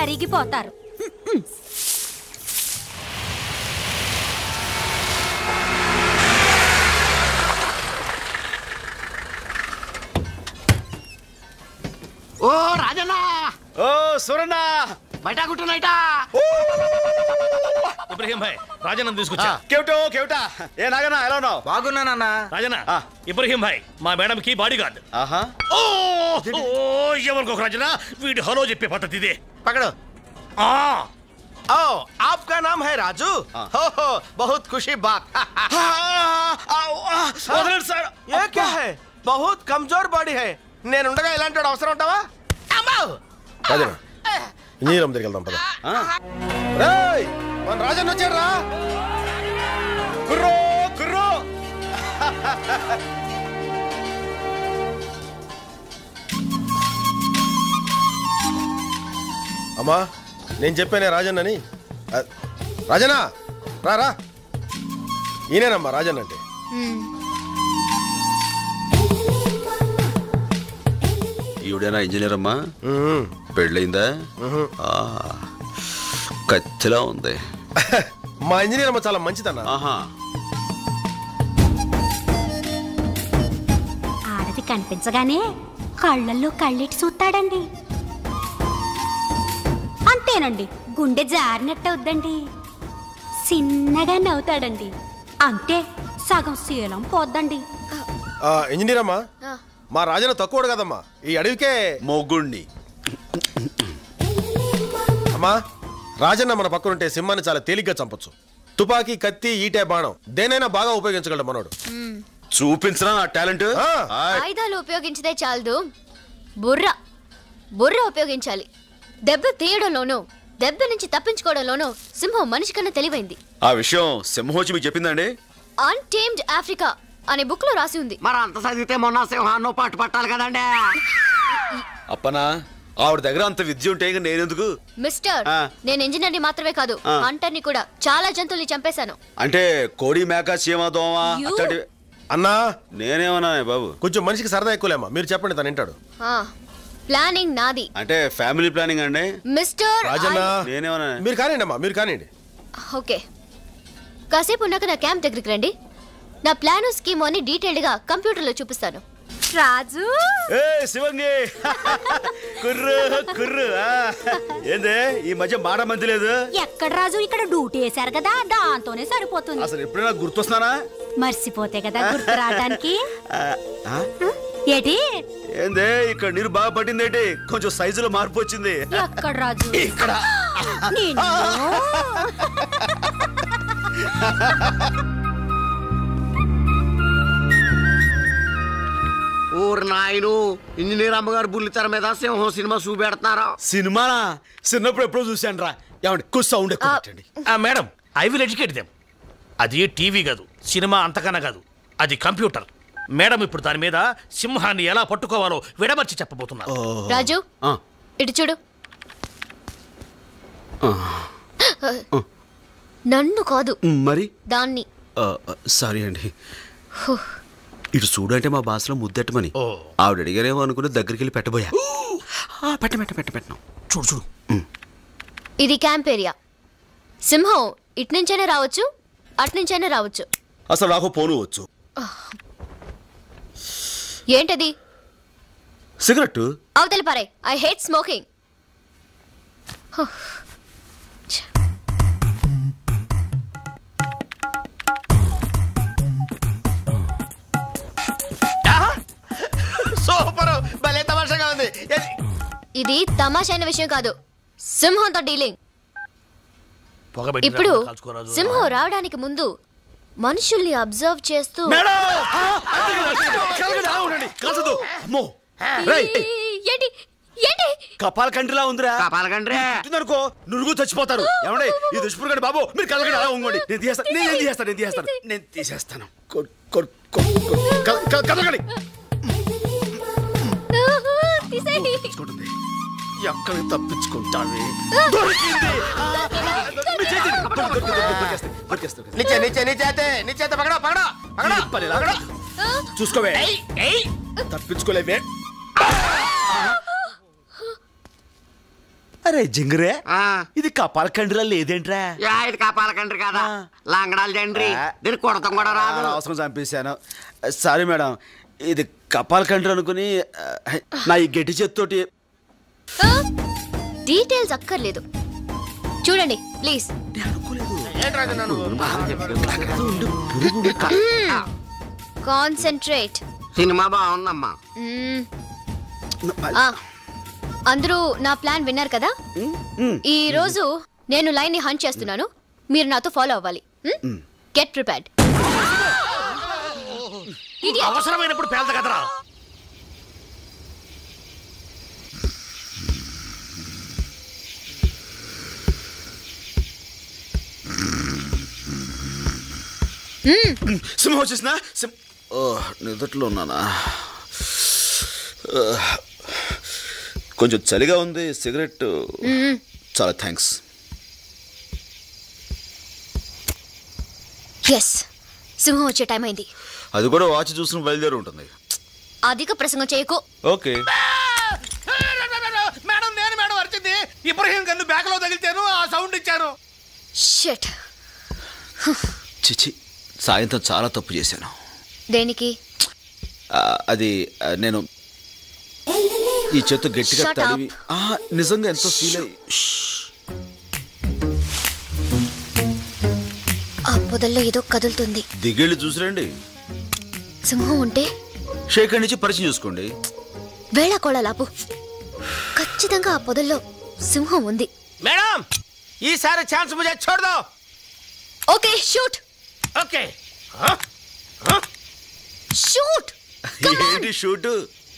కరిగిపోతారు. ఓ రాజన్న, ఓ సురన్న, బయట కుట్టునైటా. ఇబ్రహీం భాయ్, రాజన్న తీసుకొచ్చా. కేవటా ఏ నాగన్నా ఎలా ఉన్నావు? బాగున్నానన్నా. రాజన్న, ఇబ్రహీం భాయ్ మా మేడం కి బాడీ గార్డ్. ఆహా, ఎవరికొక రాజన్న, వీడి హలో చెప్పే పద్ధతి ఇదే. पकड़ो। ओ, आपका नाम है राजू? हो, बहुत खुशी बात। సార్, ये क्या है? बहुत कमजोर बॉडी है. నేను ఉండగా ఇలాంటి వాడు అవసరం ఉంటావా? రాజన్న, ఇంజనీరం దగ్గరికి వెళ్దాం పద. రేయ్, మన రాజన్న వచ్చాడు రా. కుర్రో కుర్రో. అమ్మా, నేను చెప్పానే రాజన్నని. రాజన్న రా రా, ఈయనేనమ్మా రాజన్న అంటే. ఈవిడేనా ఇంజనీర్ అమ్మా? పెళ్ళయిందా? కచ్చిలా ఉంది. మా ఇంజనీర్ అమ్మ చాలా మంచిదన్న. ఆడది కనిపించగానే కళ్ళల్లో కళ్ళెట్టి చూస్తాడండి. అంతేనండి, గుండె జారినట్టు అవుద్దండి. చిన్నగా నవ్వుతాడండి. అంతే, సగం శీలం పోద్దండి. ఇంజనీర్ అమ్మా, మా రాజన్న తక్కువడు కదమ్మా, ఈ అడవికే మొగుణ్ణి. అమ్మా, రాజన్న మన పక్కనుంటే సింహాన్ని చాలా తేలిగ్గా చంపొచ్చు. తుపాకీ, కత్తి, ఈటే, బాణం దేనైనా బాగా ఉపయోగించగలడు మనోడు. చూపించరా నా టాలెంట్. ఆయుధాలు ఉపయోగించదే చాలదు, బుర్ర ఉపయోగించాలి. దెబ్బ తీయడంలోనూ దెబ్బ నుంచి తప్పించుకోవడంలోనూ సింహం మనిషి కన్నా తెలివైంది. ఆ విషయం సింహోచి మీకు చెప్పిందండి? అన్టేమ్డ్ ఆఫ్రికా అనే బుక్ లో రాసి ఉంది. మరి అంత చదివితే మొన్న సింహాన్నో పాటు పట్టాలి కదండి. అప్పనా, ఆవిడ దగ్గర అంత విద్య ఉంటే నేనెందుకు? మిస్టర్, నేను ఇంజనీర్ని మాత్రమే కాదు, హంటర్ని కూడా. చాలా జంతువుల్ని చంపేశాను. అంటే కోడి, మేక, చీమ, దోమ అట్లాంటి. అన్నా, నేనేమన్నా బాబు? కొంచెం మనిషికి సరదా ఎక్కువలేమ్మా, మీరు చెప్పండి, తను వింటాడు. ప్లానింగ్ నాది. అంటే ఫ్యామిలీ ప్లానింగ్ అండి. మిస్టర్ రాజన్న, నేనేమన్నా? మీరు కానివ్వండి అమ్మా, మీరు కానివ్వండి. ఓకే, కాసేపు ఉన్నాక నా క్యాంప్ దగ్గరికి రండి. నా ప్లాను, స్కీమ్ అని డీటెయిల్డ్ గా కంప్యూటర్ లో చూపిస్తాను. రాజు, శివంగి, కుర్రు కుర్రు. ఏందే ఈ మధ్య మాట మంది లేదు? ఎక్కడ రాజు, ఇక్కడ డ్యూటీ వేశారు కదా, దాంతోనే సరిపోతుంది. అసలు ఎప్పుడైనా గుర్తొస్తున్నానా? మర్చిపోతే కదా గుర్తు రావడానికి. ఏటి ఏందే ఇక్కడ నీరు బాగా పట్టిందేటి? కొంచెం సైజులో మార్పు వచ్చింది. ఎక్కడ రాజు? ఇక్కడ. ఊరు నాయను, ఇంజనీర్ అమ్మగారు బుల్లితెర మీద సింహం సినిమా చూపెడుతున్నారా? సినిమానా? చిన్నప్పుడు ఎప్పుడో చూశాను రా. ఏమండి ఎక్కువ సౌండ్ ఎక్కువ పెట్టండి. Madam, I will educate them. అది టీవీ కాదు, సినిమా అంతకన్నా కాదు, అది కంప్యూటర్. మేడం ఇప్పుడు దాని మీద సింహాన్ని ఎలా పట్టుకోవాలో విడమర్చి చెప్పబోతున్నారు. రాజు, ఇటు చూడు. నన్ను కాదు, మరి దాన్ని. సారీ అండి. ఇటు చూడు అంటే మా భాషలో ముద్దెట్టమని ఆవిడ అడిగారేమో అనుకుని దగ్గరికి వెళ్ళి పెట్టబోయా. పెట్టను. చూడు చూడు. ఇది క్యాంప్ ఏరియా. సింహం ఇటు నుంచైనా రావచ్చు, అటు నుంచైనా రావచ్చు. అసలు నాకు పోను వచ్చు. ఏంటది? సిగరెట్. అవతలి పారే. I hate smoking. సూపర్, భలే తమాషాగా ఉంది. ఇది తమాషైన విషయం కాదు, సింహంతో డీలింగ్. ఇప్పుడు సింహం రావడానికి ముందు మనుషుల్ని అబ్జర్వ్ చేస్తూ కపాల కంట్రిలా ఉందిరా. కపాల కంట్రీ అనుకో, నురుగు చచ్చిపోతారు. ఏమండి ఈ దుష్పురుగండి బాబు, మీరు కలగండి అలా ఉంగండి. నేను తీసేస్తాను. కలగండి. ఎక్కడ తప్పించుకుంటావే? చూసుకోవే, తప్పించుకోలేవే. అరే జింగరే ఆ. ఇది కపాల కండ్రిలా లేదేంట్రా? ఇది కాపాల కండ్రి కదా, లాంగడాల జండ్రి. దీనికి కొడతాం కూడా రాదు. అవసరం చంపేశాను. సారీ మేడం, ఇది కపాల కండ్రి అనుకుని నా ఈ గట్టి చేత్తోటి. డీటెయిల్స్ అక్కర్లేదు, చూడండి ప్లీజ్. కాన్సంట్రేట్. సినిమా బాగుందమ్మా. అందరూ నా ప్లాన్ విన్నారు కదా? ఈ రోజు నేను లైన్ ని హంట్ చేస్తున్నాను, మీరు నాతో ఫాలో అవ్వాలి. Get prepared. అవసరమైనప్పుడు పేల్త కదరా. సింహం వచ్చేసిన నిద్రలో ఉన్నానా? కొంచెం చలిగా ఉంది, సిగరెట్. చాలా థ్యాంక్స్. ఎస్, సింహం వచ్చే టైం అయింది. అది కూడా వాచ్ చూసిన బయలుదేరి ఉంటుంది. అధిక ప్రసంగం చేయకు. ఓకే మేడం, నేను మేడం అరిచింది. ఇబ్రహీం గన్ను బ్యాక్ లో తగిలితేను ఆ సౌండ్ ఇచ్చాను. షిట్. చిచి, సాయంత్రం చాలా తప్పు చేశాను. దేనికి? అది నేను ఈ చేత్తో గట్టిగా Shut తడివి నిజంగా ఎంతో ఫీల్ అయ్యి. ఆ పొదల్లో ఏదో కదులుతుంది. దిగేళ్ళు చూసిరండి. సింహం ఉంటే షేక్ నుంచి పరిచయం చూసుకోండి. వేళాకోళ లాపు. ఖచ్చితంగా ఆ పొదల్లో సింహం ఉంది. మేడం, ఈసారి ఛాన్స్ ముజే छोड़ दो. Okay, shoot. Okay, shoot. ఏంటి షూట్?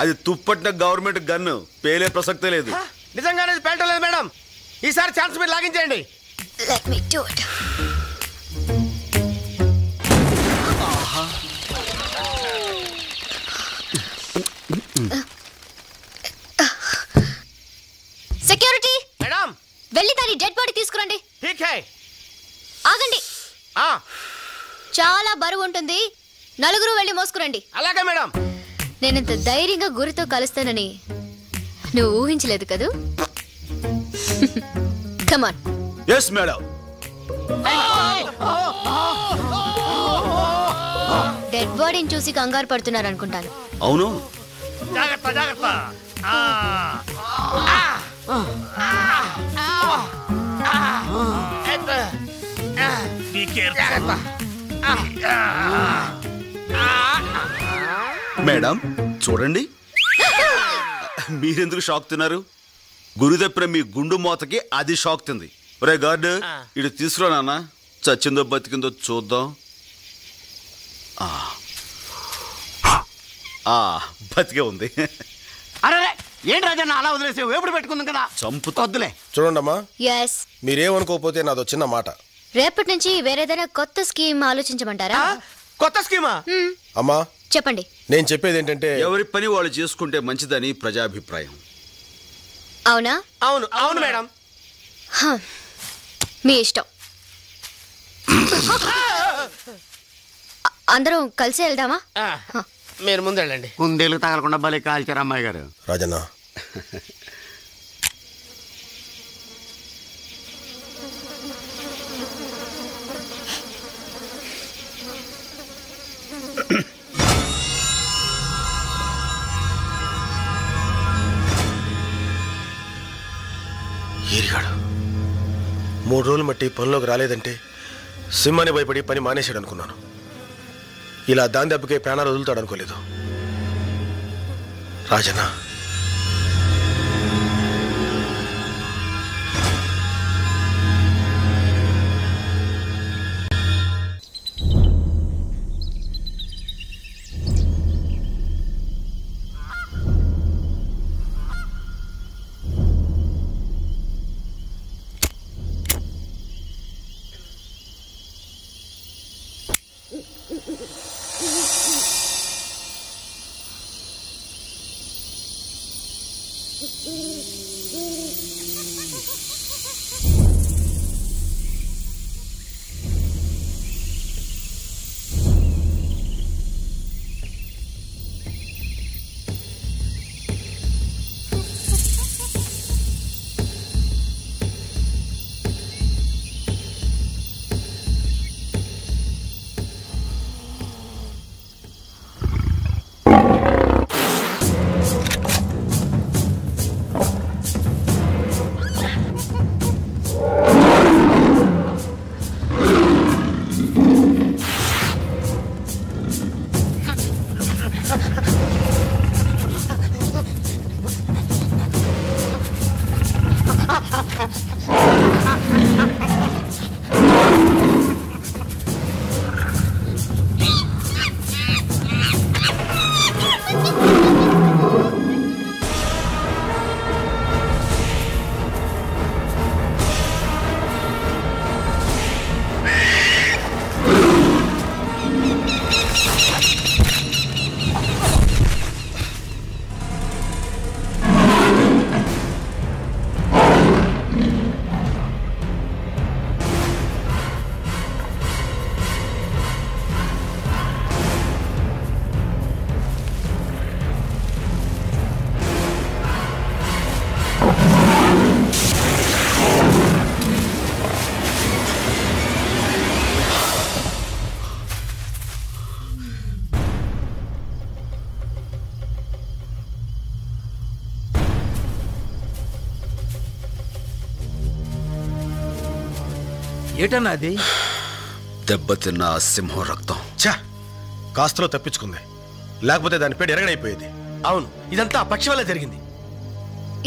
అది తుప్పట్టిన గవర్నమెంట్ గన్ను, పేలే ప్రసక్తే లేదు. నిజంగానే పేల్టలేదు మేడం. ఈసారి ఛాన్స్ మీరు లాగించేయండి. Let me do it. Security madam, వెళ్ళి దాని డెడ్ బాడీ తీసుకురండి. ठीक है. ఆగండి, చాలా బరువు ఉంటుంది. నలుగురు వెళ్ళి మోసుకురండి. అలాగే మేడం. నేనంత ధైర్యంగా గురితో కలుస్తానని నువ్వు ఊహించలేదు కదూ? కమాన్. Yes madam. డెడ్ బాడీని చూసి కంగారు పడుతున్నారు అనుకుంటాను. అవును. జాగ్రత్త జాగ్రత్త. Be careful. మేడం చూడండి, మీరెందుకు షాక్ తిన్నారు? గురి తప్పిన మీ గుండు మోతకి అది షాక్ తింది. ఒరే గార్డ్, ఇటు తీసుకురా నాన్న, చచ్చిందో బతికిందో చూద్దాం. బతికే ఉంది. అరే ఏంటి రాజన్న అలా వదిలేసావు? ఎప్పుడు పెట్టుకుందాం కదా, చంపుతొద్దులే. చూడండమ్మా, ఎస్, మీరేమనుకోకపోతే నాదో చిన్న మాట. రేపటి నుంచి వేరేదైనా కొత్త స్కీమ్ ఆలోచించమంటారా? కొత్త స్కీమా? అమ్మా చెప్పండి. నేను చెప్పేది ఏంటంటే, ఎవరి పని వాళ్ళు చేసుకుంటే మంచిదని ప్రజాభిప్రాయం. అవునా? అవును అవును మేడం. మీ ఇష్టం. అందరం కలిసి వెళ్దామా? మీరు ముందు వెళ్ళండి. కుందేలు తగలకుండా బలి కాల్చారు అమ్మాయి గారు. రాజన్న, ఏరిగాడు 3 రోజులు మట్టి పనిలోకి రాలేదంటే సింహాన్ని భయపడి పని మానేశాడు అనుకున్నాను. ఇలా దాని దెబ్బకే ప్రాణాలు వదులుతాడు అనుకోలేదు. రాజన్న, ఏటన్నా అది? దెబ్బతిన్న ఆ సింహం రక్తం. ఛా, కాస్తలో తప్పించుకుంది, లేకపోతే దాని పేరు ఎరగడైపోయేది. అవును, ఇదంతా ఆ పక్షి వల్ల జరిగింది.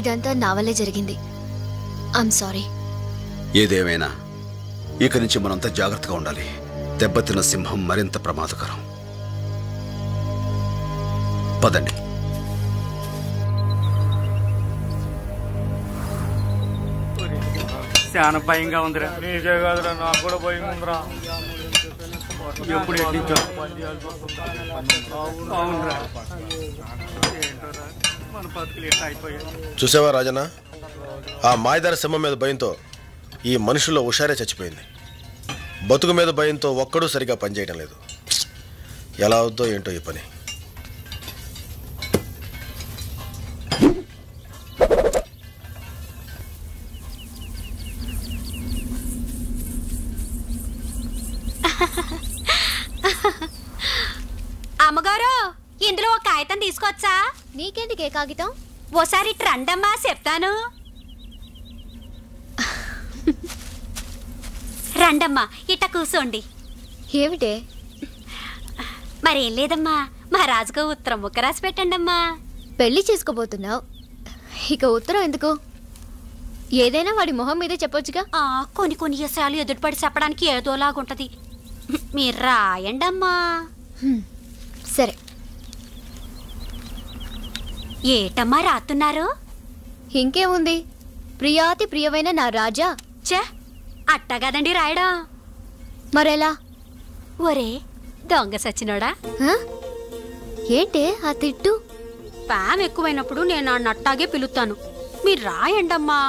ఇదంతా నా వల్లే జరిగింది. I'm sorry. ఏదేమైనా ఇక నుంచి మనంతా జాగ్రత్తగా ఉండాలి. దెబ్బతిన్న సింహం మరింత ప్రమాదకరం. పదండి. చాలా భయంగా ఉందిరా. నీకే కాదురా, నాకు కూడా భయం ఉందిరా. ఎప్పుడు ఎట్టించా? అవునరా, మన బతుకులు ఎట్లా అయిపోయాయి. చూసావా రాజన్న, ఆ మాయదారి సింహం మీద భయంతో ఈ మనుషుల్లో హుషారే చచ్చిపోయింది. బతుకు మీద భయంతో ఒక్కడూ సరిగా పనిచేయడం లేదు. ఎలా అవుద్దో ఏంటో ఈ పని. అమ్మగారు, ఇందులో ఒక కాగితం తీసుకొచ్చా? నీకెందుకే కాగితం? ఓసారి రండమ్మా, చెప్తాను. రండమ్మా, ఇట్ట కూర్చోండి. ఏమిటే? మరేం లేదమ్మా, మా రాజుకు ఉత్తరం ముక్క రాసి పెట్టండి అమ్మా. పెళ్లి చేసుకోబోతున్నావు, ఇక ఉత్తరం ఎందుకు? ఏదైనా వాడి మొహం మీదే చెప్పొచ్చుగా. కొన్ని కొన్ని విషయాలు ఎదుటిపడి చెప్పడానికి ఏదోలాగుంటది. మీరు రాయండమ్మా. సరే. ఏటమ్మా రాస్తున్నారు? ఇంకేముంది, ప్రియాతి ప్రియమైన నా రాజా. చే, అట్టగదండి రాయడం. మరెలా? ఒరే దొంగ సచ్చినోడా, ఏంటే ఆ తిట్టు? పామ్ ఎక్కువైనప్పుడు నేను ఆ నట్టాగే పిలుస్తాను. మీరు రాయండమ్మా.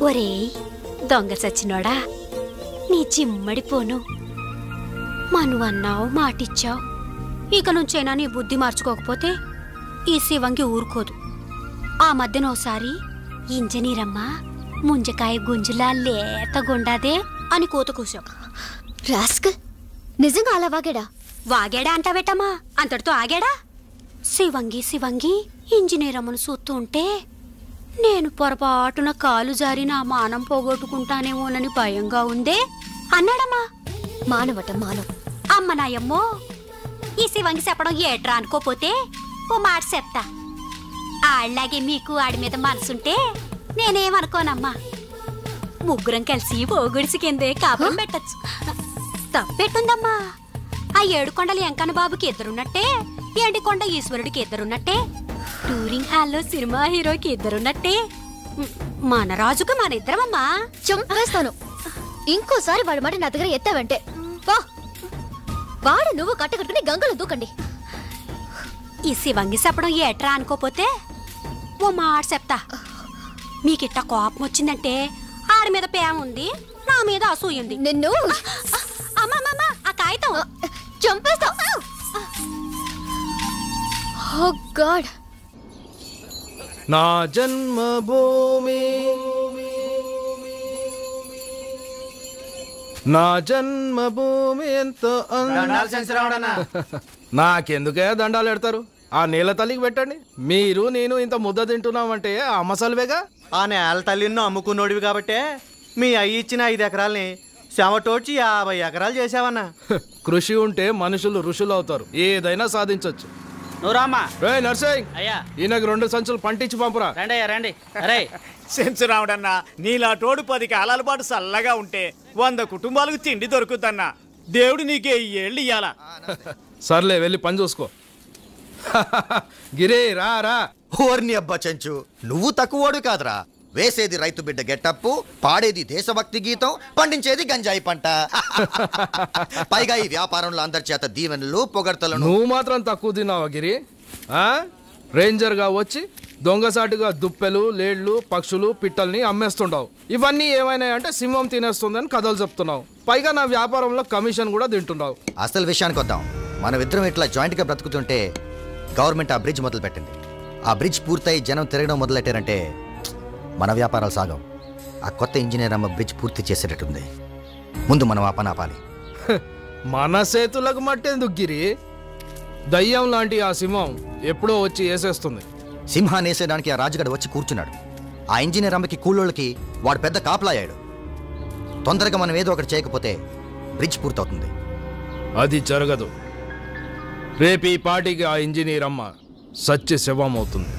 ఒరే దొంగ సచ్చినోడా, నీ చిమ్మడిపోను. మనువన్నావు, మాటిచ్చావు. ఇక నుంచైనా నీ బుద్ధి మార్చుకోకపోతే ఈ శివంగి ఊరుకోదు. ఆ మధ్యన ఓసారి ఇంజనీరమ్మా ముంజకాయ గుంజులా లేతగుండాదే అని కూత కూసావు. రాస్కల్, నిజంగా అలా వాగాడా? వాగాడా అంటావేటమ్మా, అంతటితో ఆగాడా? శివంగి శివంగి ఇంజనీరమ్మను చూస్తూ ఉంటే నేను పొరపాటున కాలు జారి నా మానం పోగొట్టుకుంటానేమోనని భయంగా ఉందే అన్నాడమ్మా. మానవట మానవ. అమ్మ నాయమ్మో, ఈ శివంగి చెప్పడం ఏట్రా అనుకోపోతే ఓ మాట చెప్తా. ఆళ్ళలాగే మీకు ఆడి మీద మనసుంటే నేనేమనుకోనమ్మా. ముగ్గురం కలిసి పోగుడిసి కిందే కాపురం పెట్టచ్చు. తప్పెట్టుందమ్మా. ఆ 7 కొండల వెంకన్న బాబుకి ఇద్దరున్నట్టే, ఎండికొండ ఈశ్వరుడికి ఇద్దరున్నట్టే, టూరింగ్ హాల్లో సినిమా హీరోకి ఇద్దరున్నట్టే మన రాజుకు మన ఇద్దరమమ్మా. చంపేస్తాను ఇంకోసారి వాడి మాట నా దగ్గర ఎత్తావంటే. వాడు నువ్వు కట్టకట్టుకుని గంగలో దూకండి. ఈ శివంగి చెప్పడం ఏట్రా అనుకోపోతే ఓ మాట చెప్తా. మీకిట్ట కోపం వచ్చిందంటే ఆడి మీద ప్రేమ ఉంది, నా మీద అసూయింది. నిన్ను అమ్మమ్మమ్మ, ఆ కాగితం చంపేస్తా. ఓ గాడ్. నా జన్మభూమి, నా జన్మభూమి ఎంతో నాకెందుకే దండాలు పెడతారు? ఆ నీళ్ళ తల్లికి పెట్టండి. మీరు నేను ఇంత ముద్ద తింటున్నామంటే అమ్మసలువేగా. ఆ నేల తల్లిని అమ్ముకున్నోడివి కాబట్టే మీ అయ్యి ఇచ్చిన 5 ఎకరాల్ని శమటోడ్చి 50 ఎకరాలు చేసావన్నా. కృషి ఉంటే మనుషులు ఋషులు అవుతారు, ఏదైనా సాధించవచ్చు. నువ్వు రామ్మా. రే నర్సింగ్, అయ్యా ఈయనకు 2 సంచులు పంటించి పంపురా. రండి అయ్యా రండి. అరే సెన్స్ రావడన్నా, నీలా తోడు 10 కాలాల పాటు చల్లగా ఉంటే 100 కుటుంబాలకు తిండి దొరుకుతన్నా. దేవుడు నీకే ఈ ఏళ్ళు ఇయ్యాలా. సర్లే వెళ్ళి పని చూసుకో. గిరి రా రా. ఓర్ని అబ్బా చెంచు, నువ్వు తక్కువోడు కాదురా. వేసేది రైతు బిడ్డ గెట్టప్పు, పాడేది దేశభక్తి గీతం, పండించేది గంజాయి పంట. పైగా ఈ వ్యాపారంలో అందరి చేత దీవెనలు పొగడ్తలు. నువ్వు మాత్రం తక్కువ తిన్నావా గిరి? రేంజర్గా వచ్చి దొంగసాటుగా దుప్పెలు, లేళ్లు, పక్షులు, పిట్టల్ని అమ్మేస్తుంటావు. ఇవన్నీ ఏమైనా అంటే సింహం తినేస్తుందని కథలు చెప్తున్నావు. పైగా నా వ్యాపారంలో కమిషన్ కూడా తింటున్నావు. అసలు విషయానికి వద్దాం. మనమిద్దరం ఇట్లా జాయింట్గా బ్రతుకుతుంటే గవర్నమెంట్ ఆ బ్రిడ్జ్ మొదలు పెట్టింది. ఆ బ్రిడ్జ్ పూర్తయి జనం తిరగడం మొదలెట్టారంటే మన వ్యాపారాలు సాగం. ఆ కొత్త ఇంజనీర్ అమ్మ బ్రిడ్జ్ పూర్తి చేసేటట్టుంది. ముందు మనం ఆ పని ఆపాలి. మన చేతులకు మట్టేందుకు గిరి? దయ్యం లాంటి ఆ సింహం ఎప్పుడో వచ్చి వేసేస్తుంది. సింహాన్ని వేసేయడానికి ఆ రాజుగాడు వచ్చి కూర్చున్నాడు. ఆ ఇంజనీర్ అమ్మకి కూలోళ్ళకి వాడు పెద్ద కాపలాయాడు. తొందరగా మనం ఏదో ఒకటి చేయకపోతే బ్రిడ్జ్ పూర్తవుతుంది. అది జరగదు. రేపు ఈ పార్టీకి ఆ ఇంజనీర్ అమ్మ సత్య శవం అవుతుంది.